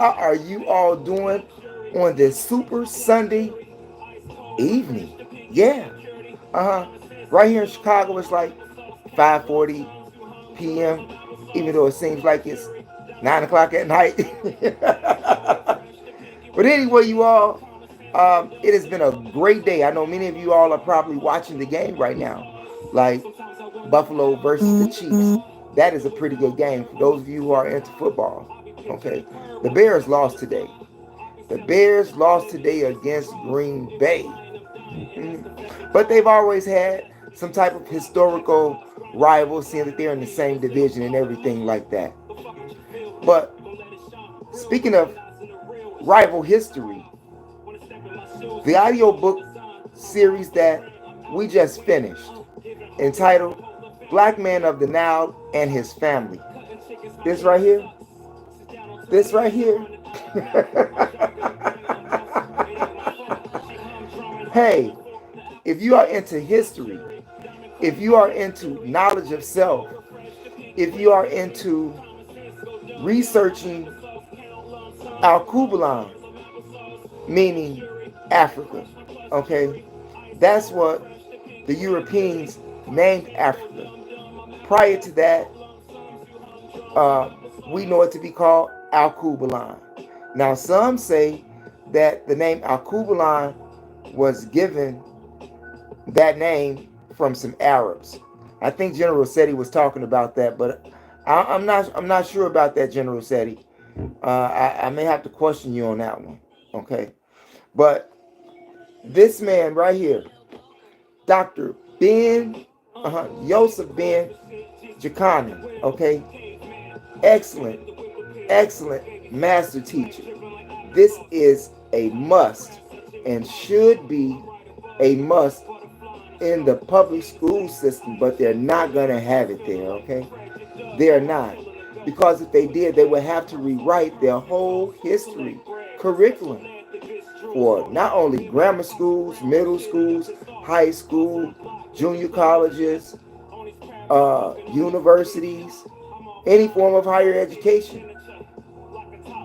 How are you all doing on this Super Sunday evening? Yeah. Right here in Chicago, it's like 5:40 p.m., even though it seems like it's 9 o'clock at night. But anyway, you all, it has been a great day. I know many of you all are probably watching the game right now, like Buffalo versus the Chiefs. That is a pretty good game for those of you who are into football. Okay. The Bears lost today. The Bears lost today against Green Bay. But they've always had some type of historical rival, seeing that they're in the same division and everything like that. But speaking of rival history, the audiobook series that we just finished, entitled Blackman of the Nile and His Family. This right here. This right here. Hey, if you are into history, if you are into knowledge of self, if you are into researching Al Kubulan, meaning Africa, okay, that's what the Europeans named Africa. Prior to that, we know it to be called Al Kubulan. Now, some say that the name Al Kubulan was given that name from some Arabs. I think General Seti was talking about that, but I'm not sure about that, General Seti. I may have to question you on that one. Okay, but this man right here, Dr. Ben Yosef Ben Jakanen, okay, excellent, excellent master teacher. This is a must and should be a must in the public school system, but they're not going to have it there, okay? They're not. Because if they did, they would have to rewrite their whole history curriculum for not only grammar schools, middle schools, high school, junior colleges, universities, any form of higher education.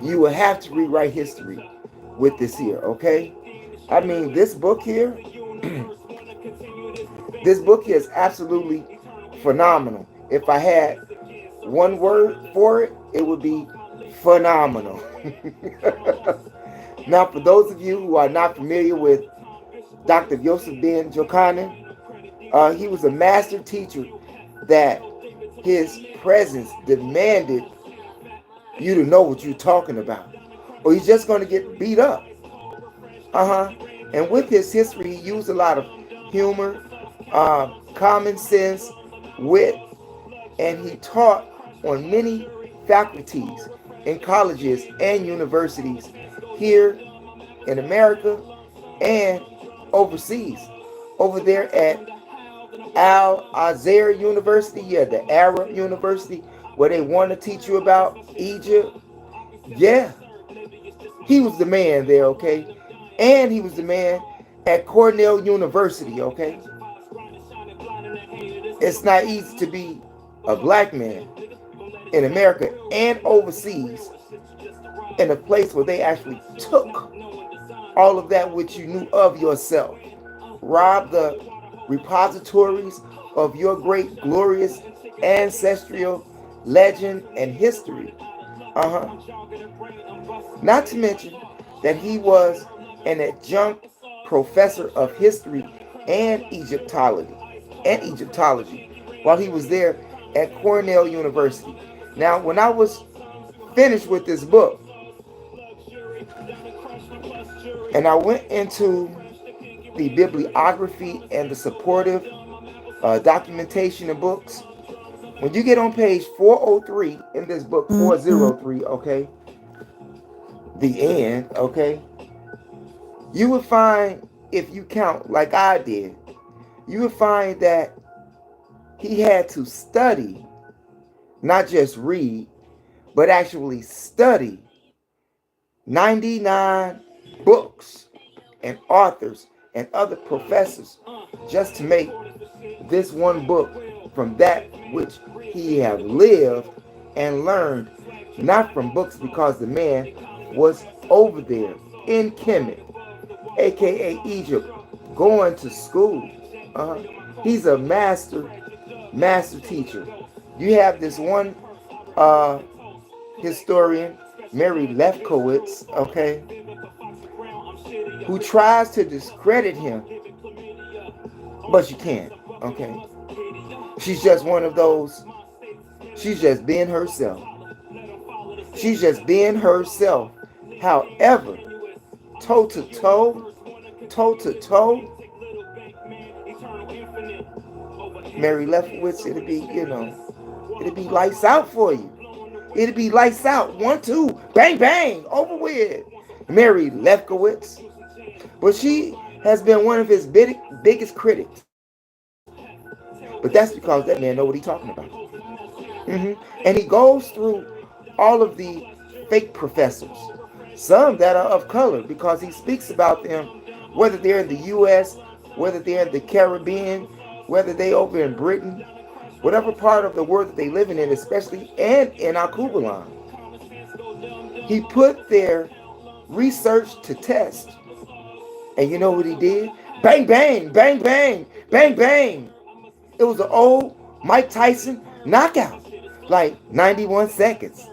You will have to rewrite history with this here, okay? I mean, this book here, this book here is absolutely phenomenal. If I had one word for it, it would be phenomenal. Now, for those of you who are not familiar with Dr. Yosef Ben Jochanan, he was a master teacher that his presence demanded you to know what you're talking about, or you're just going to get beat up. And with his history, he used a lot of humor, common sense, wit, and he taught on many faculties in colleges and universities here in America and overseas. Over there at Al Azhar University, the Arab University, where they want to teach you about Egypt. Yeah, he was the man there, okay? And he was the man at Cornell University, okay? It's not easy to be a black man in America and overseas in a place where they actually took all of that which you knew of yourself, robbed the repositories of your great glorious ancestral legend and history. Not to mention that he was an adjunct professor of history and Egyptology while he was there at Cornell University. Now, when I was finished with this book and I went into the bibliography and the supportive documentation and books, when you get on page 403 in this book, 403, okay, the end, okay, you would find, if you count like I did, you would find that he had to study, not just read, but actually study 99 books and authors and other professors just to make this one book from that which he have lived and learned, not from books, because the man was over there in Kemet, aka Egypt, going to school. He's a master teacher. You have this one historian, Mary Lefkowitz, okay, who tries to discredit him, but she can't, okay. She's just one of those, she's just being herself. She's just being herself. However, toe to toe, Mary Lefkowitz, it'll be, it'll be lights out for you. It'll be lights out. 1, 2, bang, bang, over with. Mary Lefkowitz. But she has been one of his biggest critics. But that's because that man knows what he's talking about. And he goes through all of the fake professors. Some that are of color, because he speaks about them, whether they're in the U.S., whether they're in the Caribbean, whether they over in Britain, whatever part of the world that they live in, especially and in Akubalan. He put their research to test. And you know what he did? Bang, bang, bang, bang, bang, bang. It was an old Mike Tyson knockout. Like 91 seconds.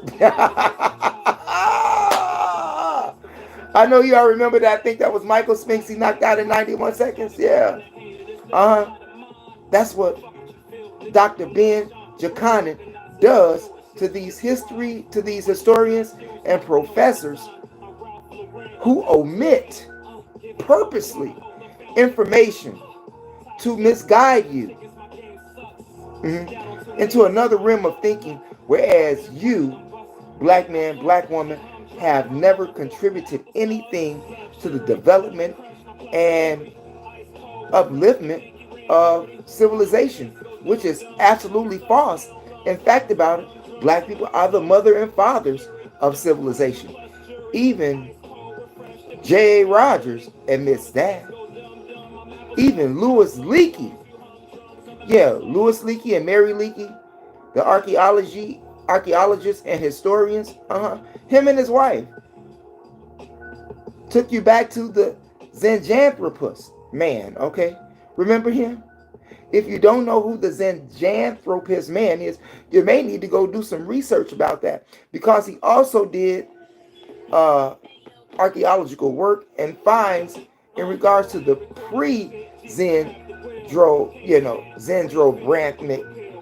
I know you all remember that. I think that was Michael Spinks. He knocked out in 91 seconds. Yeah. That's what Dr. Ben Jakanen does to these historians and professors who omit purposely information to misguide you into another realm of thinking, whereas you, black man, black woman, have never contributed anything to the development and upliftment of civilization, which is absolutely false. In fact about it, black people are the mother and fathers of civilization. Even J.A. Rogers admits that. Even Louis Leakey, Louis Leakey and Mary Leakey, the archaeologists and historians, him and his wife took you back to the Zenjanthropus man, okay? Remember him? If you don't know who the Zenjanthropus man is, you may need to go do some research about that, because he also did archaeological work and finds in regards to the Zendro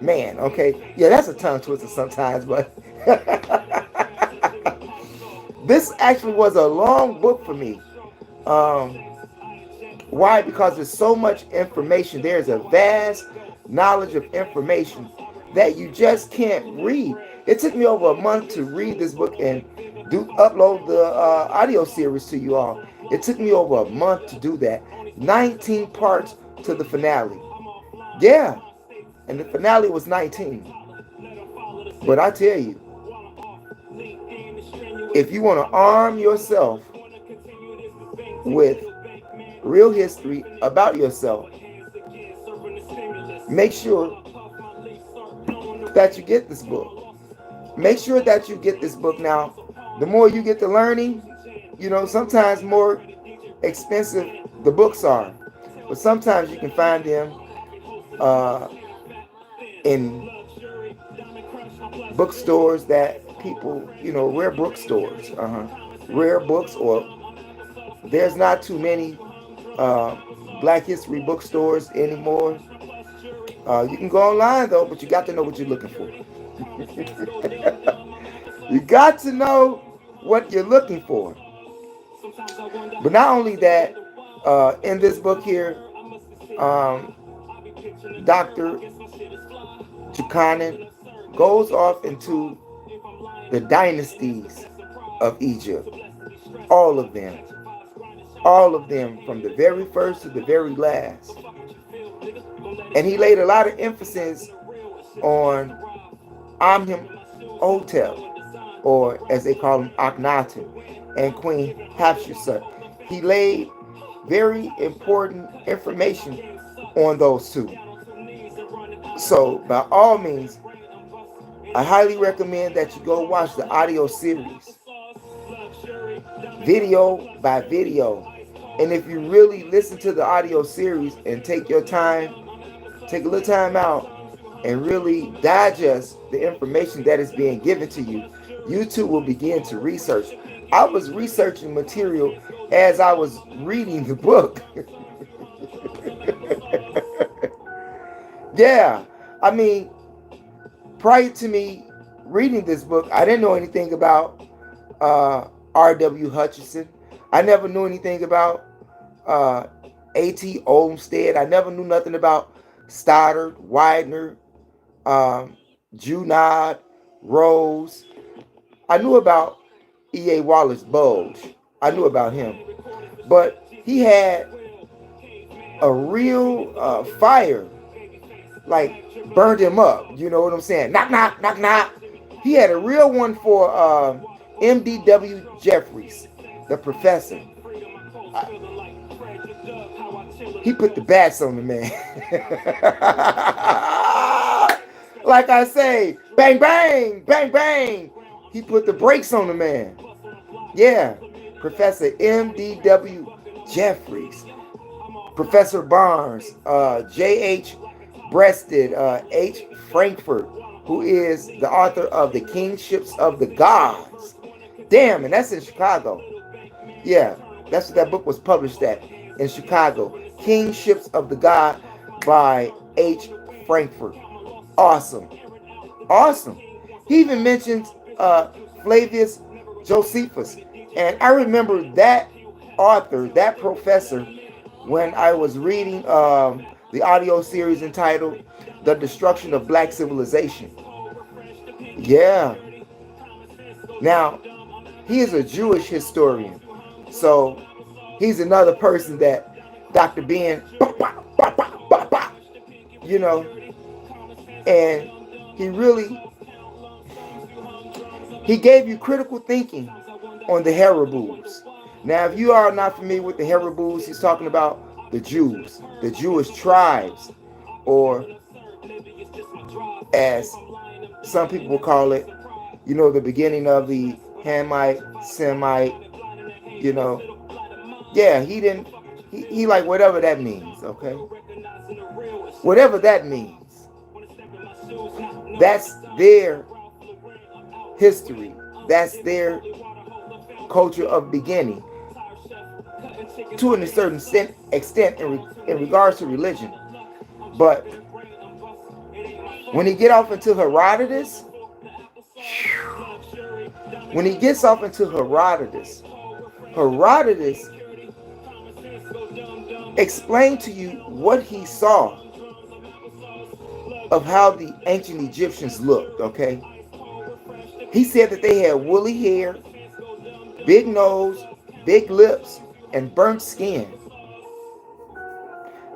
man, okay? Yeah, that's a tongue twister sometimes, but this actually was a long book for me. Why? Because there's so much information. There's a vast knowledge of information that you just can't read. It took me over a month to read this book and upload the audio series to you all. It took me over a month to do that. 19 parts to the finale. Yeah, and the finale was 19. But I tell you, if you want to arm yourself with real history about yourself, make sure that you get this book. Make sure that you get this book. Now, the more you get to learning, sometimes more expensive the books are. But sometimes you can find them in bookstores that people, rare bookstores. Rare books, or there's not too many Black history bookstores anymore. You can go online though, but you got to know what you're looking for. You got to know what you're looking for. But not only that, in this book here, Dr. Jakanen goes off into the dynasties of Egypt. All of them. All of them, from the very first to the very last. And he laid a lot of emphasis on Amenhotep, or as they call him, Akhenaten, and Queen Hatshepsut. He laid very important information on those two. So by all means, I highly recommend that you go watch the audio series. video by video. And if you really listen to the audio series and take your time, take a little time out and really digest the information that is being given to you, you too will begin to research. I was researching material as I was reading the book. Yeah, I mean, prior to me reading this book, I didn't know anything about R.W. Hutchinson. I never knew anything about A.T. Olmsted. I never knew nothing about Stoddard, Widener, Junod, Rose. I knew about E.A. Wallace Bulge. I knew about him. But he had a real fire, like burned him up. You know what I'm saying? Knock, knock, knock, knock. He had a real one for M.D.W. Jeffries, the professor. He put the bats on the man. Like I say, bang, bang, bang, bang. He put the brakes on the man. Yeah, Professor M.D.W. Jeffries, Professor Barnes, J.H. Breasted, H. Frankfurt, who is the author of The Kingships of the Gods. Damn, and that's in Chicago. Yeah, that's what that book was published at, in Chicago. Kingships of the God by H. Frankfurt. Awesome. Awesome. He even mentions Flavius Josephus. And I remember that author, that professor, when I was reading the audio series entitled The Destruction of Black Civilization. Yeah. Now, he is a Jewish historian. So, he's another person that Dr. Ben, you know, and he gave you critical thinking on the Heraboos. Now, if you are not familiar with the Heraboos, he's talking about the Jews, the Jewish tribes, or as some people will call it, you know, the beginning of the Hamite, Semite, you know. Yeah, he like whatever that means, okay? Whatever that means. That's their history. That's their culture of beginning. To a certain extent in regards to religion. But when he get off into Herodotus, Herodotus explained to you what he saw of how the ancient Egyptians looked, okay? He said that they had woolly hair, big nose, big lips, and burnt skin.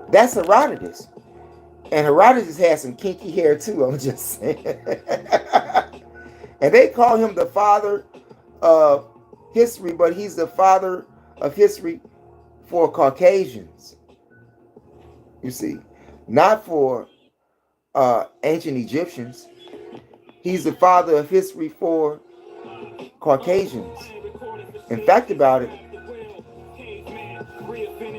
That's Herodotus. And Herodotus has some kinky hair too, I'm just saying. And they call him the father of history, but he's the father of history for Caucasians. You see, not for ancient Egyptians. He's the father of history for Caucasians. In fact about it,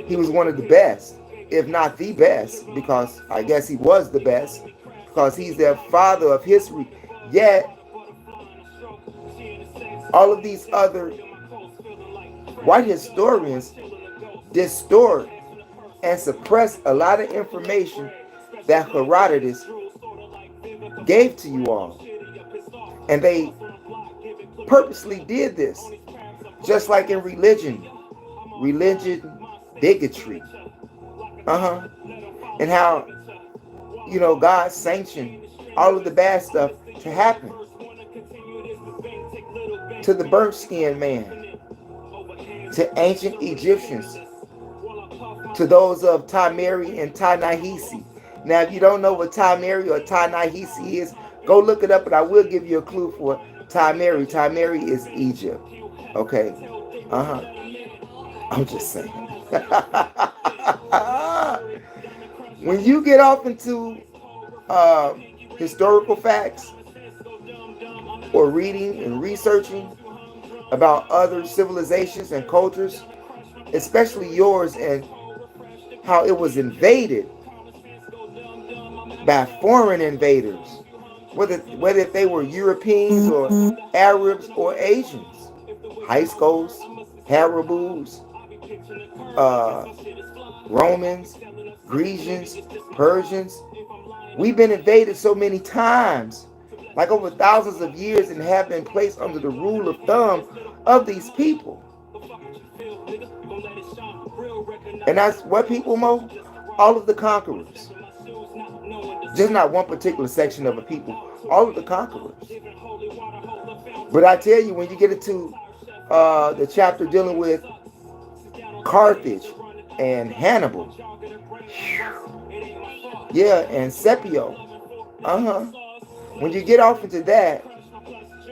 he was one of the best, if not the best, because I guess he was the best, because he's their father of history. Yet, all of these other white historians distort and suppress a lot of information that Herodotus gave to you all. And they purposely did this. Just like in religion bigotry. And how, you know, God sanctioned all of the bad stuff to happen. To the burnt skin man. To ancient Egyptians. To those of Ta-Meri and Ta-Nehisi. Now, if you don't know what Ta-Meri or Ta-Nehisi is, go look it up, and I will give you a clue for Ta-Meri. Ta-Meri is Egypt. Okay? I'm just saying. When you get off into historical facts or reading and researching, about other civilizations and cultures, especially yours, and how it was invaded by foreign invaders, whether they were Europeans or Arabs or Asians, Hyksos, Harabus, Romans, Grecians, Persians. We've been invaded so many times, like over thousands of years, and have been placed under the rule of thumb of these people. And that's what people, Mo? All of the conquerors. Just not one particular section of a people. All of the conquerors. But I tell you, when you get into the chapter dealing with Carthage and Hannibal, yeah, and Scipio, when you get off into that,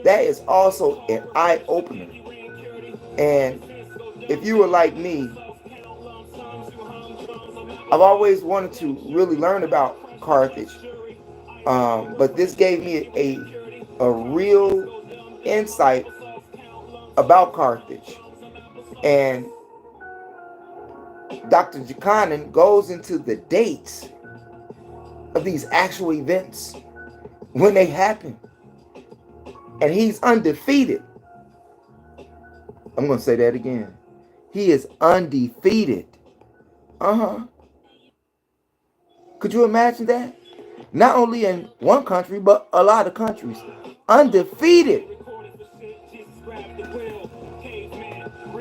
that is also an eye-opener. And if you were like me, I've always wanted to really learn about Carthage, but this gave me a real insight about Carthage. And Dr. Jakanen goes into the dates of these actual events when they happen. And he's undefeated. I'm going to say that again. He is undefeated. Could you imagine that? Not only in one country, but a lot of countries. Undefeated.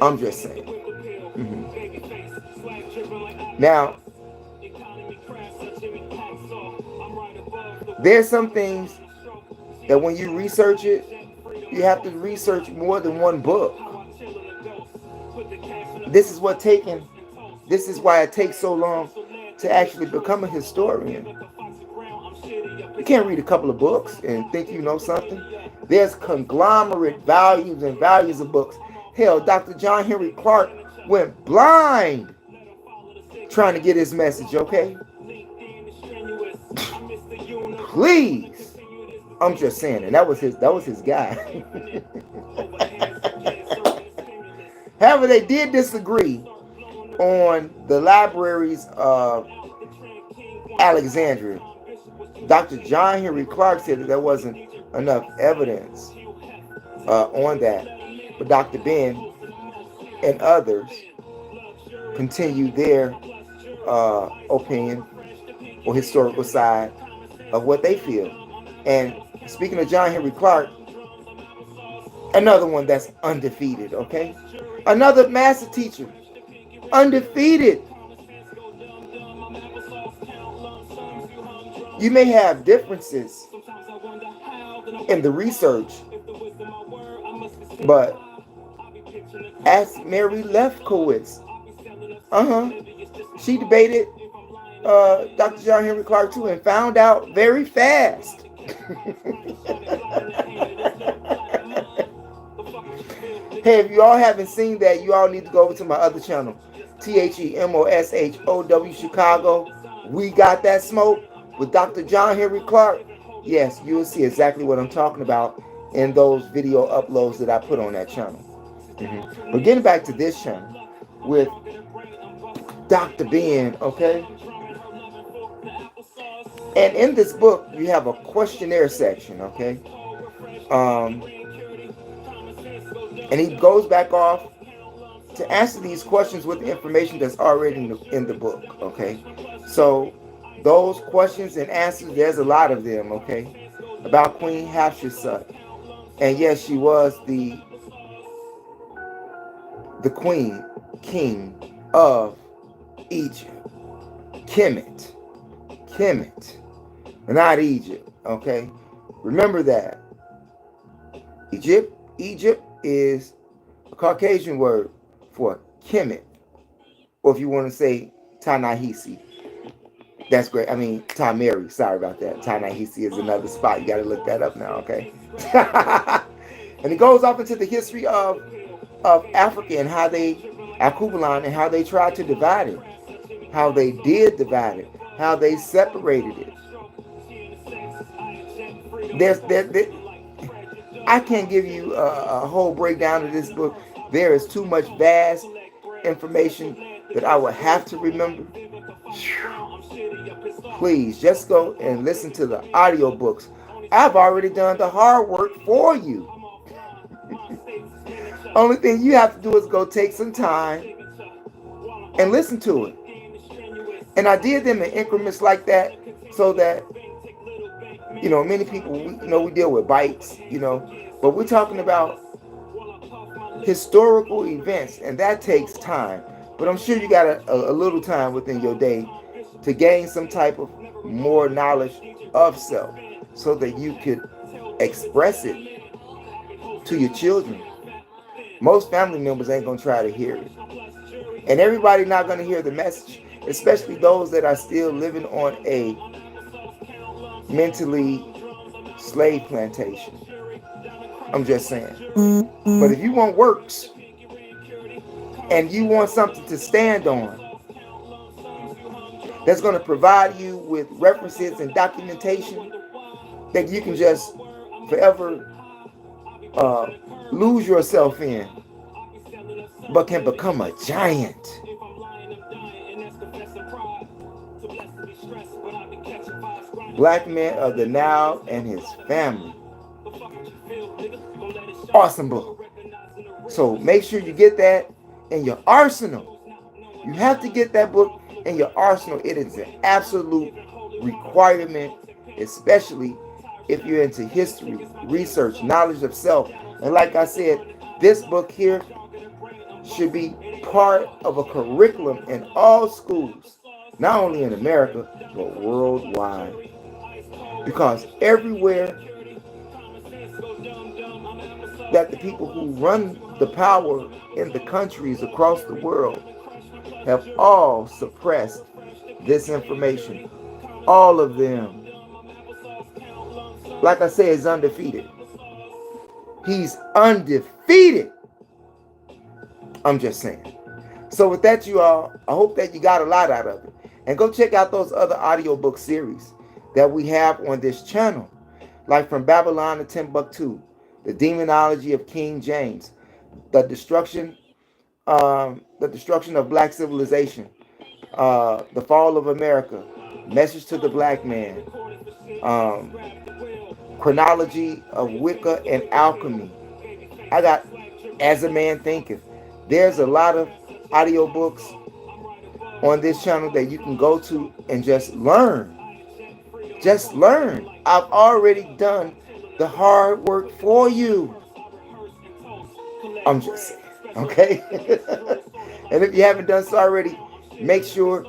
I'm just saying. Now, there's some things that when you research it, you have to research more than one book. This is why it takes so long to actually become a historian. You can't read a couple of books and think you know something. There's conglomerate values and values of books. Hell, Dr. John Henry Clark went blind trying to get his message, okay? Please. I'm just saying, and that was his guy. However, they did disagree on the libraries of Alexandria. Dr. John Henry Clark said that there wasn't enough evidence on that. But Dr. Ben and others continued their opinion or historical side of what they feel. And speaking of John Henry Clark, another one that's undefeated, okay? Another master teacher, undefeated. You may have differences in the research, but ask Mary Lefkowitz. She debated Dr. John Henry Clark too and found out very fast. Hey, if you all haven't seen that, you all need to go over to my other channel, TheMoshow Chicago. We Got That Smoke with Dr. John Henry Clark. Yes, you will see exactly what I'm talking about in those video uploads that I put on that channel. But getting back to this channel with Dr. Ben, okay? And in this book, you have a questionnaire section, okay? And he goes back off to answer these questions with the information that's already in the book, okay? So those questions and answers, there's a lot of them, okay? About Queen Hatshepsut. And yes, she was the king of Egypt. Kemet. Not Egypt, okay? Remember that. Egypt is a Caucasian word for Kemet. Or if you want to say Ta-Nehisi. That's great. I mean, Ta-Mary. Sorry about that. Ta-Nehisi is another spot. You got to look that up now, okay? And it goes off into the history of Africa and how Akubulan, and how they tried to divide it. How they did divide it. How they separated it. I can't give you a whole breakdown of this book. There is too much vast information that I would have to remember. Please just go and listen to the audiobooks. I've already done the hard work for you. Only thing you have to do is go take some time and listen to it. And I did them in increments like that so that, many people, we deal with bites, but we're talking about historical events, and that takes time. But I'm sure you got a little time within your day to gain some type of more knowledge of self so that you could express it to your children. Most family members ain't going to try to hear it. And everybody not going to hear the message, especially those that are still living on a mentally slave plantation. I'm just saying. But if you want works and you want something to stand on that's going to provide you with references and documentation that you can just forever lose yourself in, but can become a giant. Blackman of the Nile and his family. Awesome book. So make sure you get that in your arsenal. You have to get that book in your arsenal. It is an absolute requirement, especially if you're into history, research, knowledge of self. And like I said, this book here should be part of a curriculum in all schools, not only in America, but worldwide. Because everywhere that the people who run the power in the countries across the world have all suppressed this information. All of them. Like I said, is undefeated. He's undefeated. I'm just saying. So with that, you all, I hope that you got a lot out of it. And go check out those other audiobook series that we have on this channel. Like From Babylon to Timbuktu, The Demonology of King James, The Destruction of Black Civilization, The Fall of America, Message to the Black Man, Chronology of Wicca and Alchemy. I got As a Man Thinketh. There's a lot of audiobooks on this channel that you can go to and just learn. Just learn. I've already done the hard work for you. I'm just saying, okay? And if you haven't done so already, make sure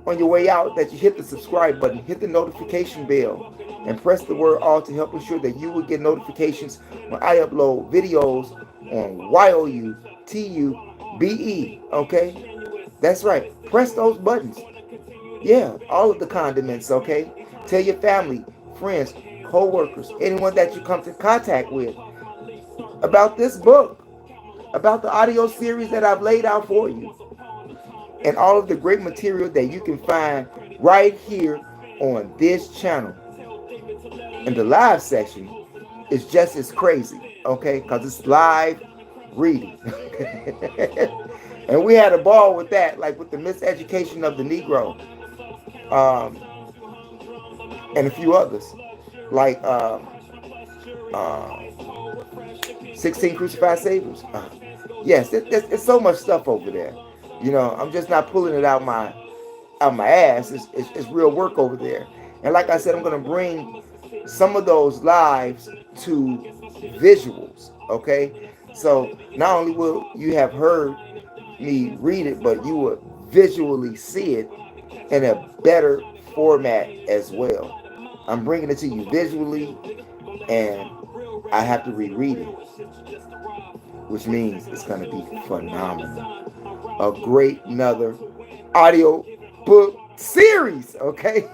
on your way out that you hit the subscribe button, hit the notification bell, and press the word all to help ensure that you will get notifications when I upload videos on YOUTUBE, okay? That's right. Press those buttons. Yeah, all of the condiments, okay? Tell your family, friends, co-workers, anyone that you come to contact with about this book, about the audio series that I've laid out for you, and all of the great material that you can find right here on this channel. And the live section is just as crazy, okay? Because it's live reading. And we had a ball with that, like with the miseducation of the Negro. And a few others. Like 16 Crucified Saviors. Yes, it's so much stuff over there. I'm just not pulling it out my ass. It's real work over there. And like I said, I'm going to bring some of those lives to visuals, okay? So not only will you have heard me read it, but you will visually see it in a better format as well. I'm bringing it to you visually, and I have to reread it, which means it's going to be phenomenal. A great another audio book series, okay?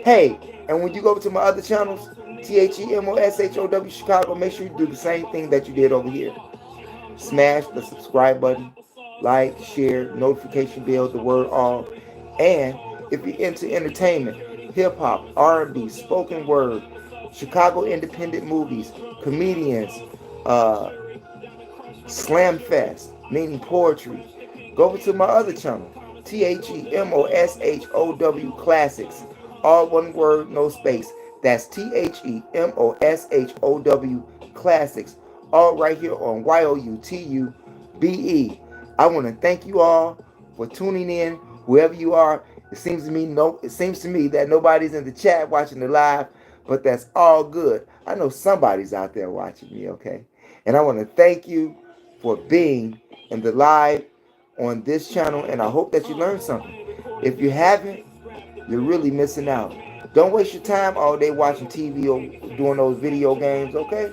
Hey, and when you go to my other channels, THEMOSHOW Chicago, make sure you do the same thing that you did over here. Smash the subscribe button, like, share, notification bell, the word all. And if you're into entertainment, hip-hop, R&B, spoken word, Chicago independent movies, comedians, Slam Fest, meaning poetry. Go over to my other channel, THEMOSHOW Classics. All one word, no space. That's THEMOSHOW Classics. All right here on YOUTUBE. I want to thank you all for tuning in, whoever you are. It seems to me that nobody's in the chat watching the live, but that's all good. I know somebody's out there watching me, okay? And I want to thank you for being in the live on this channel, and I hope that you learned something. If you haven't, you're really missing out. Don't waste your time all day watching TV or doing those video games, okay?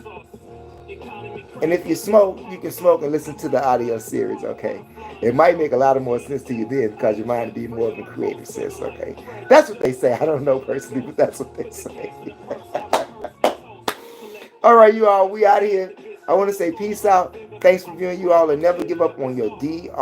And if you smoke, you can smoke and listen to the audio series, okay? It might make a lot of more sense to you then because your mind be more of a creative sense, okay? That's what they say. I don't know personally, but that's what they say. All right, you all, we out of here. I want to say peace out. Thanks for viewing, you all, and never give up on your DREAMS.